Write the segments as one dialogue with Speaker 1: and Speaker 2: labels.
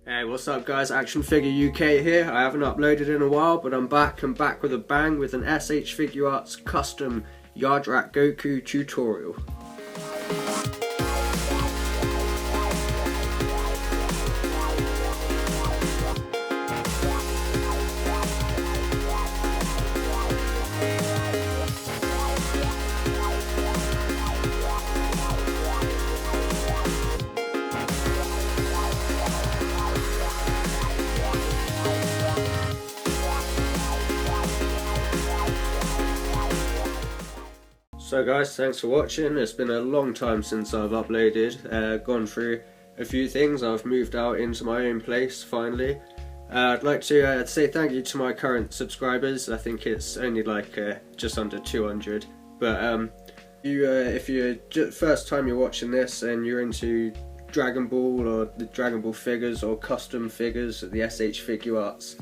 Speaker 1: Hey, what's up guys, Action Figure UK here. I haven't uploaded in a while, but I'm back with a bang with an S.H Figuarts custom Yardrat Goku tutorial. So guys, thanks for watching. It's been a long time since I've uploaded, gone through a few things. I've moved out into my own place finally. I'd like to say thank you to my current subscribers. I think it's only like just under 200, but if you're first time you're watching this and you're into Dragon Ball or the Dragon Ball figures or custom figures, the S.H Figuarts,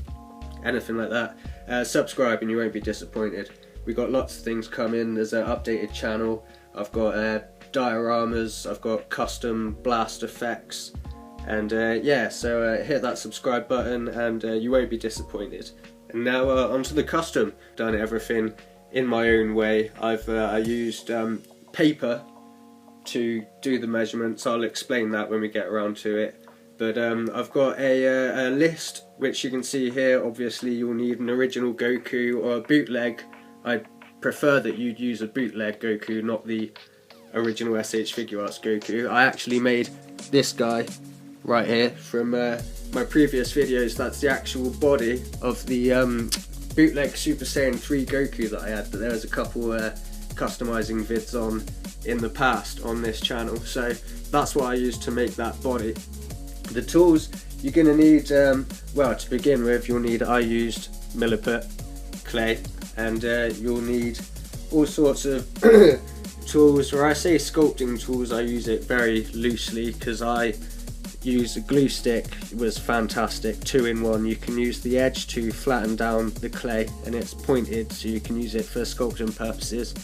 Speaker 1: anything like that, subscribe and you won't be disappointed. We got lots of things coming. There's an updated channel. I've got dioramas, I've got custom blast effects, and yeah, so hit that subscribe button and you won't be disappointed. And now onto the custom. Done everything in my own way. I used paper to do the measurements. I'll explain that when we get around to it. But I've got a list which you can see here. Obviously you'll need an original Goku or a bootleg. I prefer that you'd use a bootleg Goku, not the original S.H Figuarts Goku. I actually made this guy right here from my previous videos. That's the actual body of the bootleg Super Saiyan 3 Goku that I had, but there was a couple customizing vids on in the past on this channel, so that's what I used to make that body. The tools you're going to need, well, to begin with, you'll need, I used milliput clay, and you'll need all sorts of tools. Where I say sculpting tools, I use it very loosely because I use a glue stick. It was fantastic, 2-in-1. You can use the edge to flatten down the clay and it's pointed, so you can use it for sculpting purposes,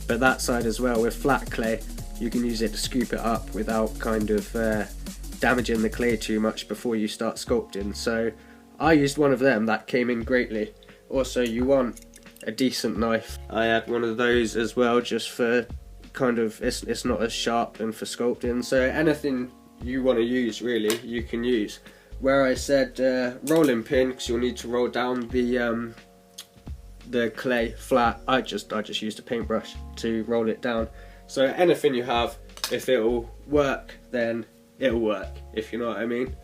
Speaker 1: but that side as well, with flat clay you can use it to scoop it up without kind of damaging the clay too much before you start sculpting. So I used one of them. That came in greatly. Also, you want a decent knife. I had one of those as well, just for kind of, it's not as sharp and for sculpting, so anything you want to use really you can use. Where I said rolling pin, because you'll need to roll down the clay flat, I just used a paintbrush to roll it down. So anything you have, if it'll work then it'll work, if you know what I mean.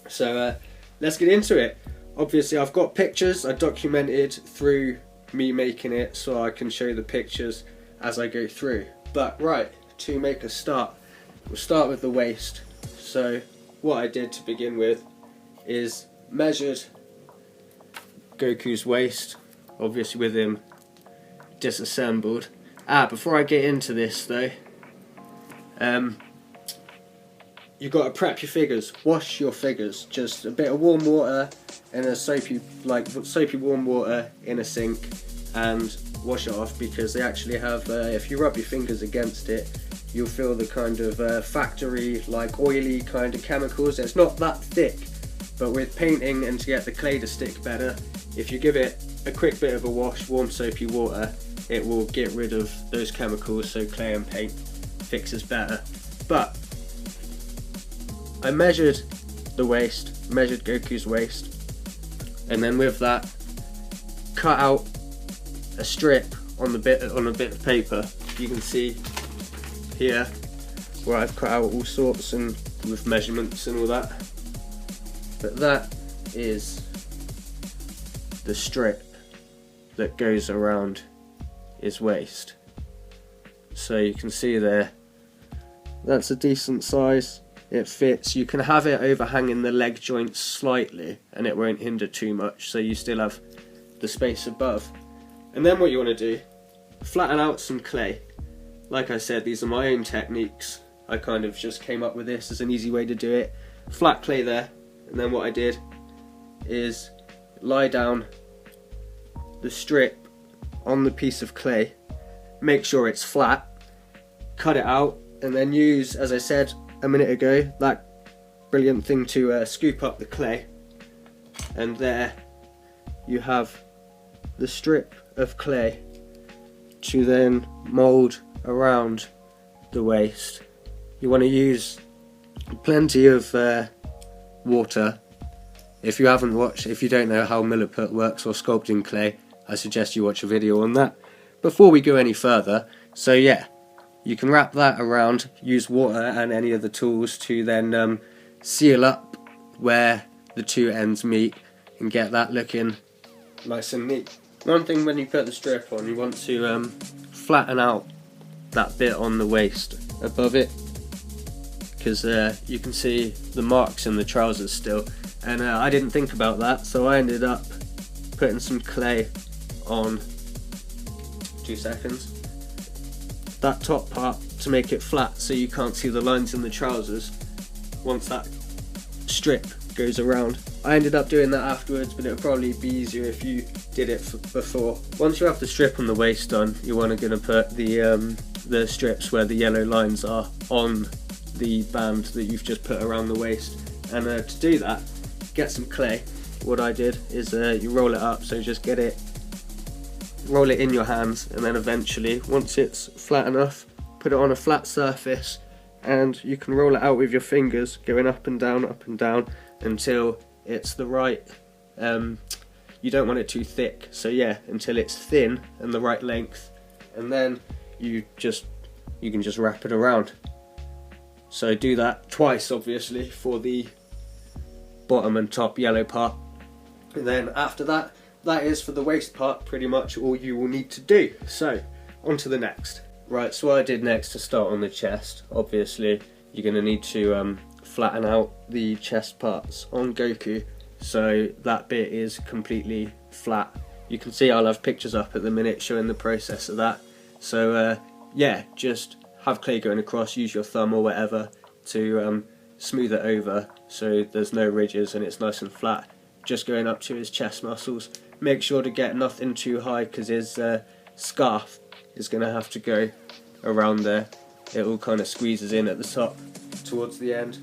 Speaker 1: So let's get into it. Obviously I've got pictures I documented through me making it, so I can show you the pictures as I go through. But right, to make a start, we'll start with the waist. So what I did to begin with is measured Goku's waist, obviously with him disassembled. Before I get into this though, you've got to prep your figures, wash your figures, just a bit of warm water and a soapy warm water in a sink, and wash it off, because they actually have, if you rub your fingers against it, you'll feel the kind of factory, like oily kind of chemicals. It's not that thick, but with painting and to get the clay to stick better, if you give it a quick bit of a wash, warm soapy water, it will get rid of those chemicals, so clay and paint fixes better. But I measured the waist, measured Goku's waist, and then with that cut out a strip on a bit of paper. You can see here where I've cut out all sorts and with measurements and all that. But that is the strip that goes around his waist. So you can see there, that's a decent size. It fits. You can have it overhanging the leg joints slightly and it won't hinder too much, so you still have the space above. And then what you want to do, flatten out some clay. Like I said, these are my own techniques. I kind of just came up with this as an easy way to do it. Flat clay there, and then what I did is lie down the strip on the piece of clay, make sure it's flat, cut it out, and then use, as I said a minute ago, that brilliant thing to scoop up the clay, and there you have the strip of clay to then mould around the waist. You want to use plenty of water. If you don't know how milliput works or sculpting clay, I suggest you watch a video on that before we go any further. So yeah, you can wrap that around, use water and any of the tools to then seal up where the two ends meet and get that looking nice and neat. One thing when you put the strip on, you want to flatten out that bit on the waist above it, because you can see the marks in the trousers still, and I didn't think about that, so I ended up putting some clay on, 2 seconds, that top part to make it flat so you can't see the lines in the trousers once that strip goes around. I ended up doing that afterwards, but it would probably be easier if you did it before. Once you have the strip on the waist done, you're going to put the strips where the yellow lines are on the band that you've just put around the waist. And to do that, get some clay. What I did is you roll it up, so just roll it in your hands, and then eventually, once it's flat enough, put it on a flat surface, and you can roll it out with your fingers, going up and down until it's the right, you don't want it too thick, so yeah, until it's thin and the right length, and then you can just wrap it around. So do that twice, obviously, for the bottom and top yellow part, and then after that, that is for the waist part pretty much all you will need to do. So on to the next. Right, so what I did next to start on the chest, obviously you're going to need to flatten out the chest parts on Goku so that bit is completely flat. You can see I'll have pictures up at the minute showing the process of that. So yeah, just have clay going across, use your thumb or whatever to smooth it over so there's no ridges and it's nice and flat, just going up to his chest muscles. Make sure to get nothing too high because his scarf is going to have to go around there. It all kind of squeezes in at the top towards the end.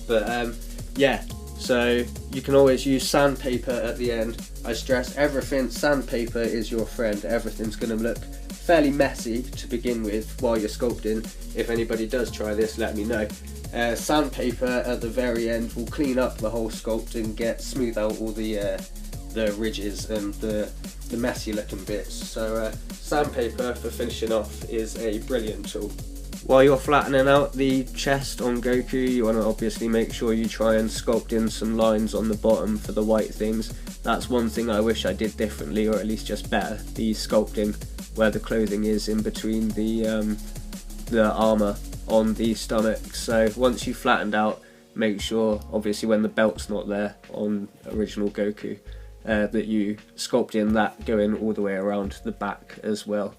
Speaker 1: But yeah, so you can always use sandpaper at the end. I stress everything, sandpaper is your friend. Everything's going to look fairly messy to begin with while you're sculpting. If anybody does try this, let me know. Sandpaper at the very end will clean up the whole sculpt and smooth out all the ridges and the messy looking bits. So sandpaper for finishing off is a brilliant tool. While you're flattening out the chest on Goku, you want to obviously make sure you try and sculpt in some lines on the bottom for the white things. That's one thing I wish I did differently, or at least just better, the sculpting where the clothing is in between the armour on the stomach. So once you've flattened out, make sure obviously when the belt's not there on original Goku that you sculpt in that going all the way around the back as well,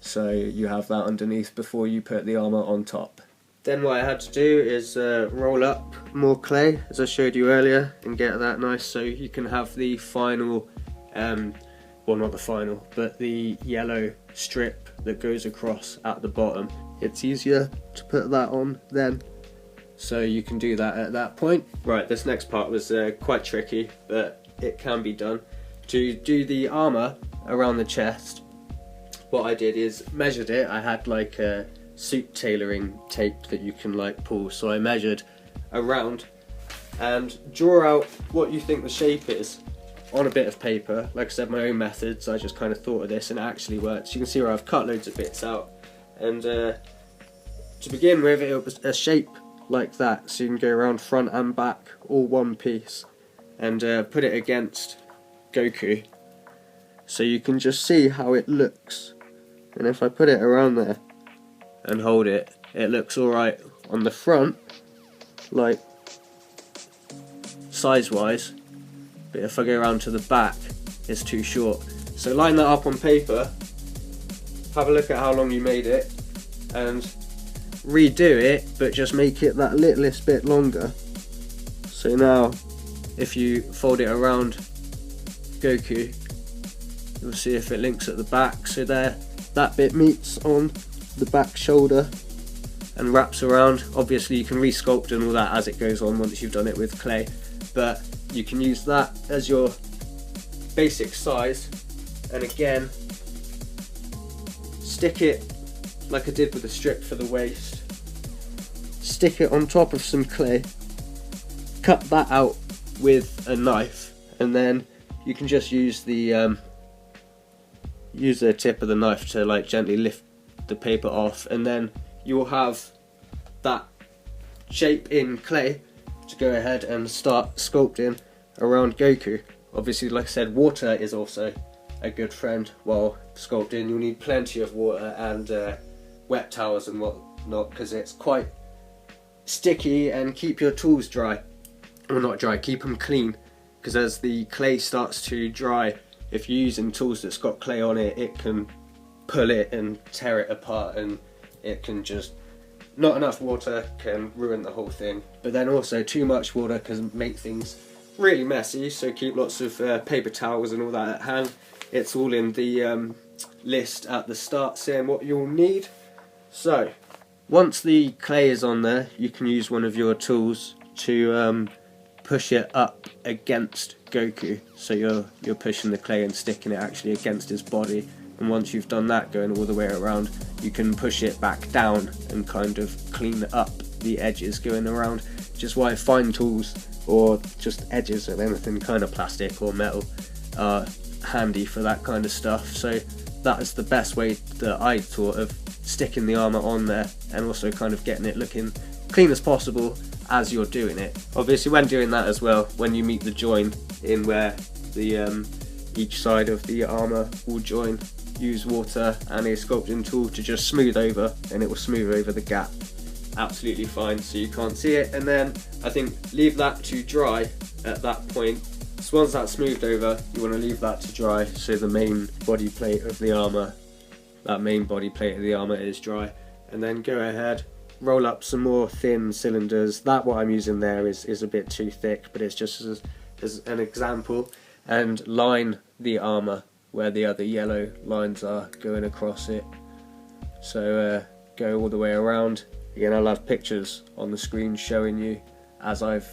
Speaker 1: so you have that underneath before you put the armour on top. Then what I had to do is roll up more clay as I showed you earlier and get that nice so you can have the final, well not the final, but the yellow strip that goes across at the bottom. It's easier to put that on then, so you can do that at that point. Right, this next part was quite tricky, but it can be done. To do the armour around the chest, what I did is measured it. I had like a suit tailoring tape that you can like pull, so I measured around and draw out what you think the shape is on a bit of paper. Like I said, my own methods, I just kind of thought of this and it actually works. You can see where I've cut loads of bits out, and to begin with it was a shape like that, so you can go around front and back all one piece, and put it against Goku so you can just see how it looks. And if I put it around there and hold it, it looks alright on the front, like size wise, but if I go around to the back it's too short. So line that up on paper, have a look at how long you made it and redo it, but just make it that littlest bit longer. So now if you fold it around Goku, you'll see if it links at the back. So there, that bit meets on the back shoulder and wraps around. Obviously you can re-sculpt and all that as it goes on once you've done it with clay, but you can use that as your basic size, and again stick it like I did with the strip for the waist, stick it on top of some clay, cut that out with a knife, and then you can just use the tip of the knife to like gently lift the paper off, and then you will have that shape in clay to go ahead and start sculpting around Goku. Obviously, like I said, water is also a good friend while sculpting. You'll need plenty of water and wet towels and whatnot, because it's quite sticky, and keep your tools dry. Well, not dry, keep them clean, because as the clay starts to dry, if you're using tools that's got clay on it, it can pull it and tear it apart, and it can just, not enough water can ruin the whole thing. But then also too much water can make things really messy, so keep lots of paper towels and all that at hand. It's all in the list at the start saying what you'll need. So once the clay is on there, you can use one of your tools to push it up against Goku, so you're pushing the clay and sticking it actually against his body. And once you've done that, going all the way around, you can push it back down and kind of clean up the edges going around, which is why fine tools or just edges of anything kind of plastic or metal are handy for that kind of stuff. So that is the best way that I thought of sticking the armour on there, and also kind of getting it looking clean as possible as you're doing it. Obviously when doing that as well, when you meet the join in where the each side of the armour will join, use water and a sculpting tool to just smooth over, and it will smooth over the gap absolutely fine so you can't see it. And then I think leave that to dry at that point. So once that's smoothed over, you want to leave that to dry so the main body plate of the armour, is dry, and then go ahead, roll up some more thin cylinders. That what I'm using there is a bit too thick, but it's just as an example, and line the armour where the other yellow lines are going across it. So go all the way around. Again, I'll have pictures on the screen showing you as I've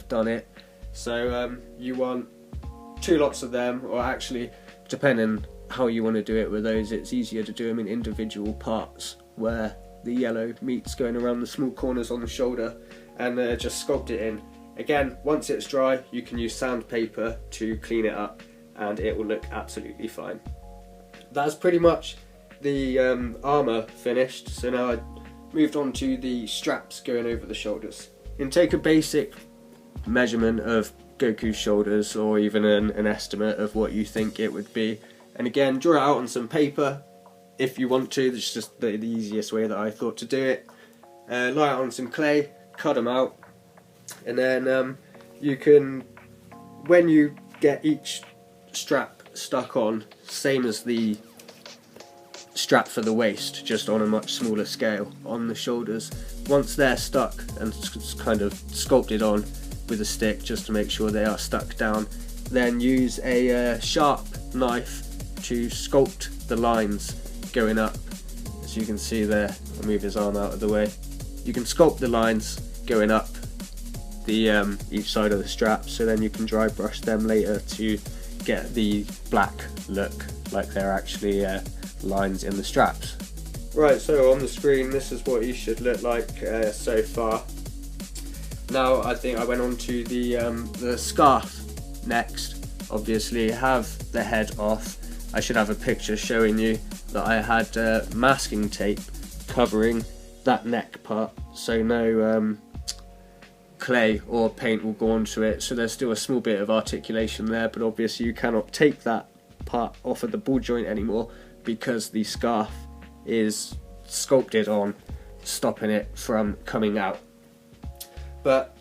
Speaker 1: done it. So you want 2 lots of them, or actually, depending how you want to do it with those, it's easier to do them in individual parts where the yellow meets going around the small corners on the shoulder, and just sculpt it in. Again, once it's dry, you can use sandpaper to clean it up, and it will look absolutely fine. That's pretty much the armour finished. So now I moved on to the straps going over the shoulders. You can take a basic measurement of Goku's shoulders, or even an estimate of what you think it would be, and again draw it out on some paper if you want to. That's just the easiest way that I thought to do it. Lie it on some clay, cut them out, and then you can, when you get each strap stuck on, same as the strap for the waist, just on a much smaller scale on the shoulders, once they're stuck and kind of sculpted on with a stick just to make sure they are stuck down, then use a sharp knife to sculpt the lines going up. As you can see there, I'll move his arm out of the way. You can sculpt the lines going up the each side of the strap, so then you can dry brush them later to get the black look like they're actually lines in the straps. Right, so on the screen this is what you should look like so far. Now I think I went on to the scarf next. Obviously have the head off. I should have a picture showing you that I had masking tape covering that neck part, so no clay or paint will go onto it, so there's still a small bit of articulation there, but obviously you cannot take that part off of the ball joint anymore because the scarf is sculpted on, stopping it from coming out. But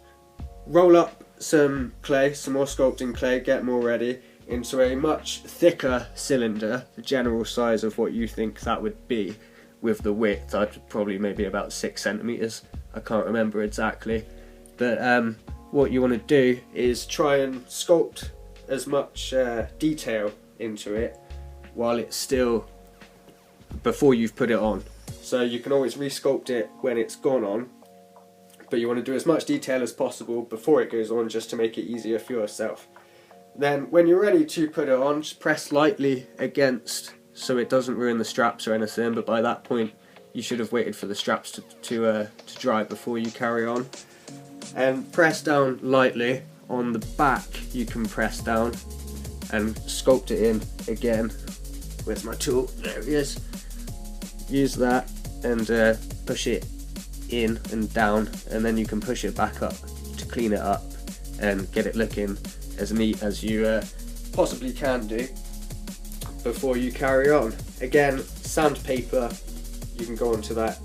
Speaker 1: roll up some clay, some more sculpting clay, get them all ready, into a much thicker cylinder, the general size of what you think that would be with the width. I'd probably maybe about 6 centimeters, I can't remember exactly. But what you want to do is try and sculpt as much detail into it while it's still, before you've put it on. so you can always resculpt it when it's gone on, but you want to do as much detail as possible before it goes on, just to make it easier for yourself. Then when you're ready to put it on, just press lightly against so it doesn't ruin the straps or anything, but by that point you should have waited for the straps to dry before you carry on. And press down lightly. On the back you can press down and sculpt it in again. Where's my tool? There it is. Use that and push it in and down, and then you can push it back up to clean it up and get it looking as neat as you possibly can do before you carry on. Again, sandpaper, you can go onto that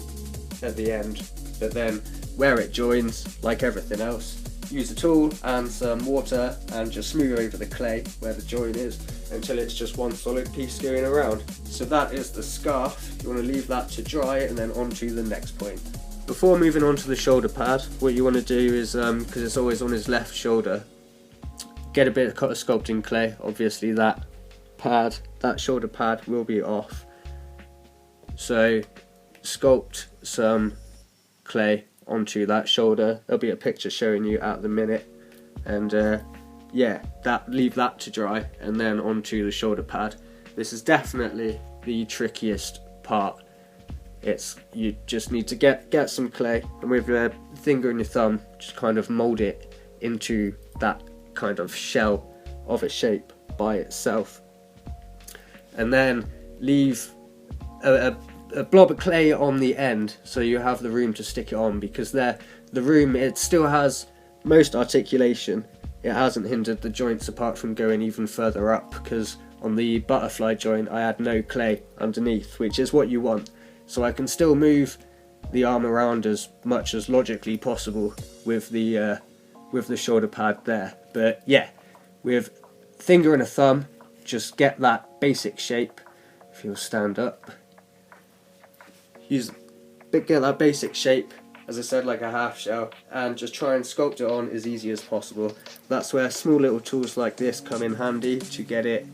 Speaker 1: at the end, but then where it joins, like everything else, use a tool and some water and just smooth over the clay where the join is until it's just one solid piece going around. So that is the scarf. You want to leave that to dry and then on to the next point. Before moving on to the shoulder pad, what you want to do is, because it's always on his left shoulder, get a bit of sculpting clay. Obviously that shoulder pad will be off, so sculpt some clay onto that shoulder. There'll be a picture showing you at the minute, and yeah, leave that to dry and then onto the shoulder pad. This is definitely the trickiest part. You just need to get some clay, and with your finger and your thumb just kind of mold it into that kind of shell of a shape by itself, and then leave a blob of clay on the end so you have the room to stick it on, because the room, it still has most articulation. It hasn't hindered the joints apart from going even further up, because on the butterfly joint I had no clay underneath, which is what you want. So I can still move the arm around as much as logically possible with the shoulder pad there. But yeah, with finger and a thumb, just get that basic shape. If you'll stand up, get that basic shape, as I said, like a half shell, and just try and sculpt it on as easy as possible. That's where small little tools like this come in handy, to get it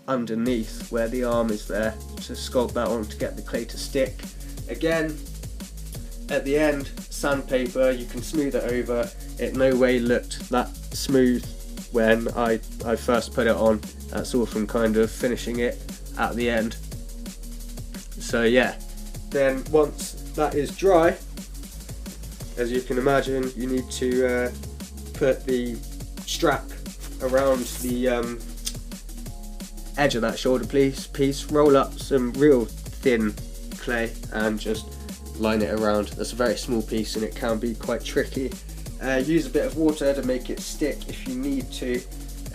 Speaker 1: underneath where the arm is there, to sculpt that on to get the clay to stick. Again, at the end, sandpaper, you can smooth it over. It no way looked that smooth when I first put it on. That's all from kind of finishing it at the end. So yeah, then once that is dry, as you can imagine, you need to put the strap around the edge of that shoulder piece, roll up some real thin clay and just line it around. That's a very small piece and it can be quite tricky. Use a bit of water to make it stick if you need to,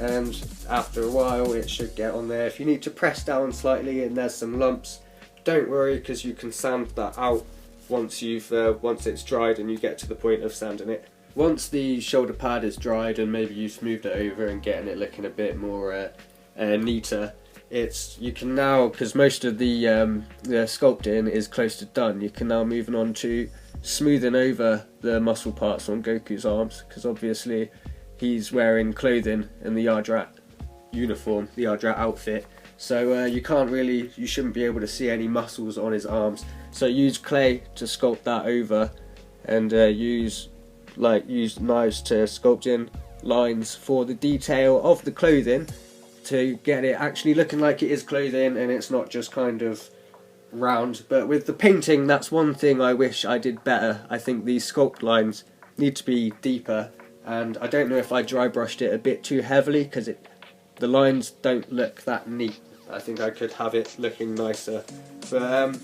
Speaker 1: and after a while it should get on there. If you need to press down slightly and there's some lumps, don't worry, because you can sand that out once it's dried and you get to the point of sanding it. Once the shoulder pad is dried and maybe you've smoothed it over and getting it looking a bit more neater, you can now, because most of the sculpting is close to done, you can now move on to smoothing over the muscle parts on Goku's arms, because obviously he's wearing clothing in the Yardrat uniform, the Yardrat outfit, so you shouldn't be able to see any muscles on his arms. So use clay to sculpt that over, and use knives to sculpt in lines for the detail of the clothing, to get it actually looking like it is clothing and it's not just kind of round. But with the painting, that's one thing I wish I did better. I think these sculpt lines need to be deeper, and I don't know if I dry brushed it a bit too heavily, because the lines don't look that neat. I think I could have it looking nicer. But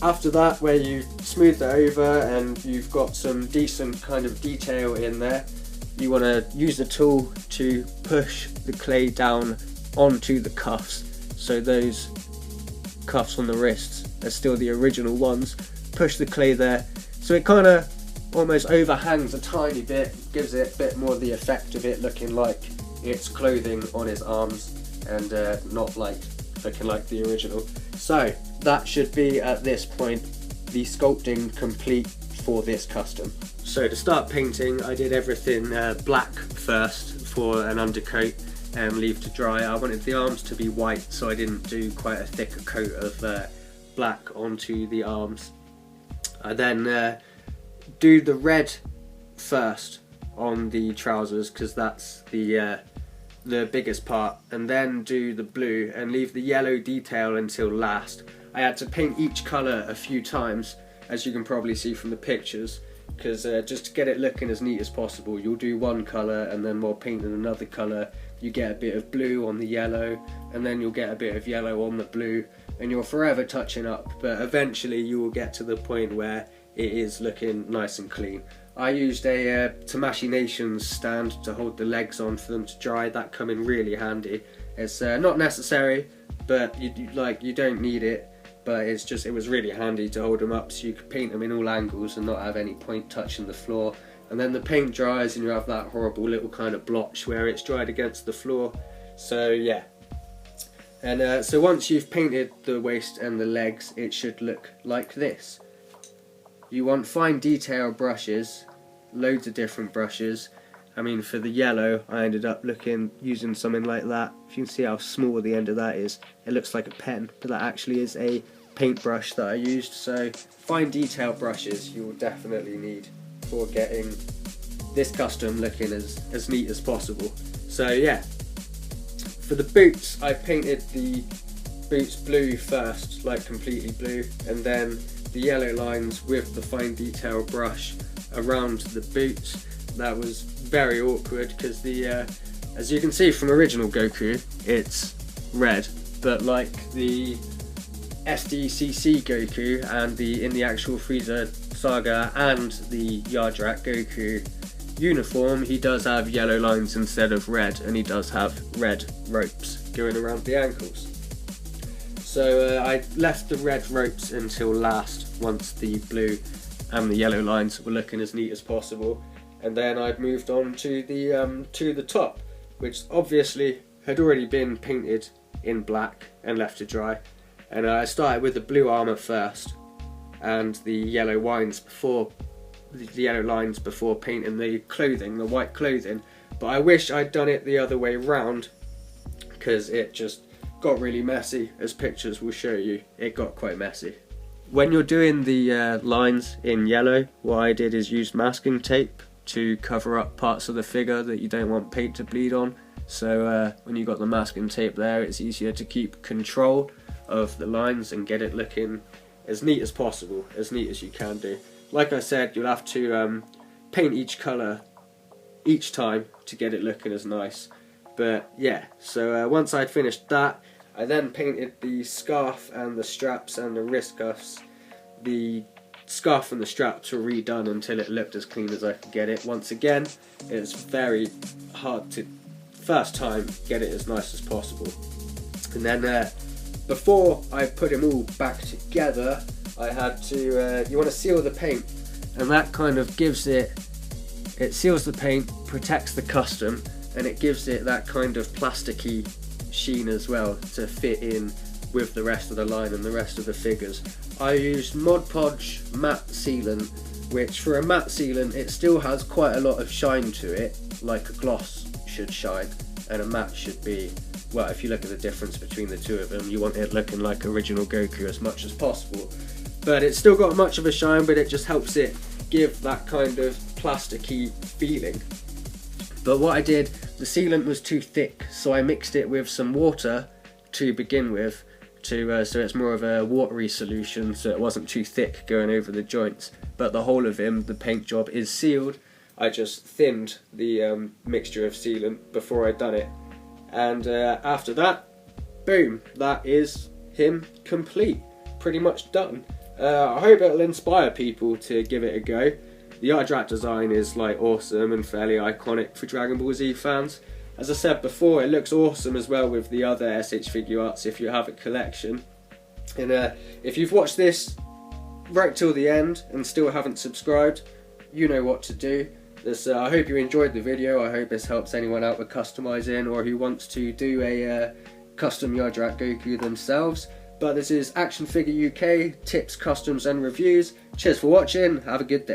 Speaker 1: after that, where you smooth it over and you've got some decent kind of detail in there, you want to use the tool to push the clay down onto the cuffs. So those cuffs on the wrists are still the original ones. Push the clay there, so it kind of almost overhangs a tiny bit, gives it a bit more the effect of it looking like it's clothing on his arms, and not like looking like the original. So that should be, at this point, the sculpting complete for this custom. So to start painting, I did everything black first for an undercoat and leave to dry. I wanted the arms to be white, so I didn't do quite a thicker coat of black onto the arms. I then do the red first on the trousers because that's the biggest part, and then do the blue and leave the yellow detail until last. I had to paint each colour a few times, as you can probably see from the pictures, because just to get it looking as neat as possible, you'll do one colour and then while painting another colour you get a bit of blue on the yellow, and then you'll get a bit of yellow on the blue, and you're forever touching up, but eventually you will get to the point where it is looking nice and clean. I used a Tamashii Nations stand to hold the legs on for them to dry. That come in really handy. It's not necessary, but you don't need it, but it was really handy to hold them up so you could paint them in all angles and not have any point touching the floor. And then the paint dries and you have that horrible little kind of blotch where it's dried against the floor. So yeah. And so once you've painted the waist and the legs, it should look like this. You want fine detail brushes, loads of different brushes. I mean, for the yellow I ended up using something like that. If you can see how small the end of that is, it looks like a pen, but that actually is a paintbrush that I used. So fine detail brushes you will definitely need for getting this custom looking as neat as possible. So yeah, for the boots I painted the boots blue first, like completely blue, and then the yellow lines with the fine detail brush around the boots. That was very awkward because as you can see from original Goku, it's red, but like the SDCC Goku and in the actual Frieza Saga and the Yardrat Goku uniform, he does have yellow lines instead of red, and he does have red ropes going around the ankles. So I left the red ropes until last, once the blue and the yellow lines were looking as neat as possible, and then I'd moved on to the top, which obviously had already been painted in black and left to dry. And I started with the blue armour first and the yellow lines before painting the clothing, the white clothing. But I wish I'd done it the other way round, because it just got really messy, as pictures will show you. It got quite messy. When you're doing the lines in yellow, what I did is use masking tape to cover up parts of the figure that you don't want paint to bleed on. So when you've got the masking tape there, it's easier to keep control of the lines and get it looking as neat as possible, as neat as you can do. Like I said, you'll have to paint each colour each time to get it looking as nice. But yeah, so once I'd finished that, I then painted the scarf and the straps and the wrist cuffs. The scarf and the straps were redone until it looked as clean as I could get it. Once again, it's very hard to, first time, get it as nice as possible. And then before I put them all back together, I had to, you want to seal the paint, and that kind of gives it seals the paint, protects the custom, and it gives it that kind of plasticky sheen as well to fit in with the rest of the line and the rest of the figures. I used Mod Podge matte sealant, which for a matte sealant it still has quite a lot of shine to it, like a gloss should shine and a matte should be. Well, if you look at the difference between the two of them, you want it looking like original Goku as much as possible. But it's still got much of a shine, but it just helps it give that kind of plasticky feeling. But what I did, the sealant was too thick, so I mixed it with some water to begin with, so it's more of a watery solution, so it wasn't too thick going over the joints. But the whole of him, the paint job, is sealed. I just thinned the mixture of sealant before I'd done it. And after that, boom, that is him complete, pretty much done. I hope it'll inspire people to give it a go. The Yardrat design is like awesome and fairly iconic for Dragon Ball Z fans. As I said before, it looks awesome as well with the other S.H Figuarts if you have a collection. And if you've watched this right till the end and still haven't subscribed, you know what to do. I hope you enjoyed the video. I hope this helps anyone out with customizing or who wants to do a custom Yardrat Goku themselves. But this is Action Figure UK, tips, customs and reviews. Cheers for watching, have a good day.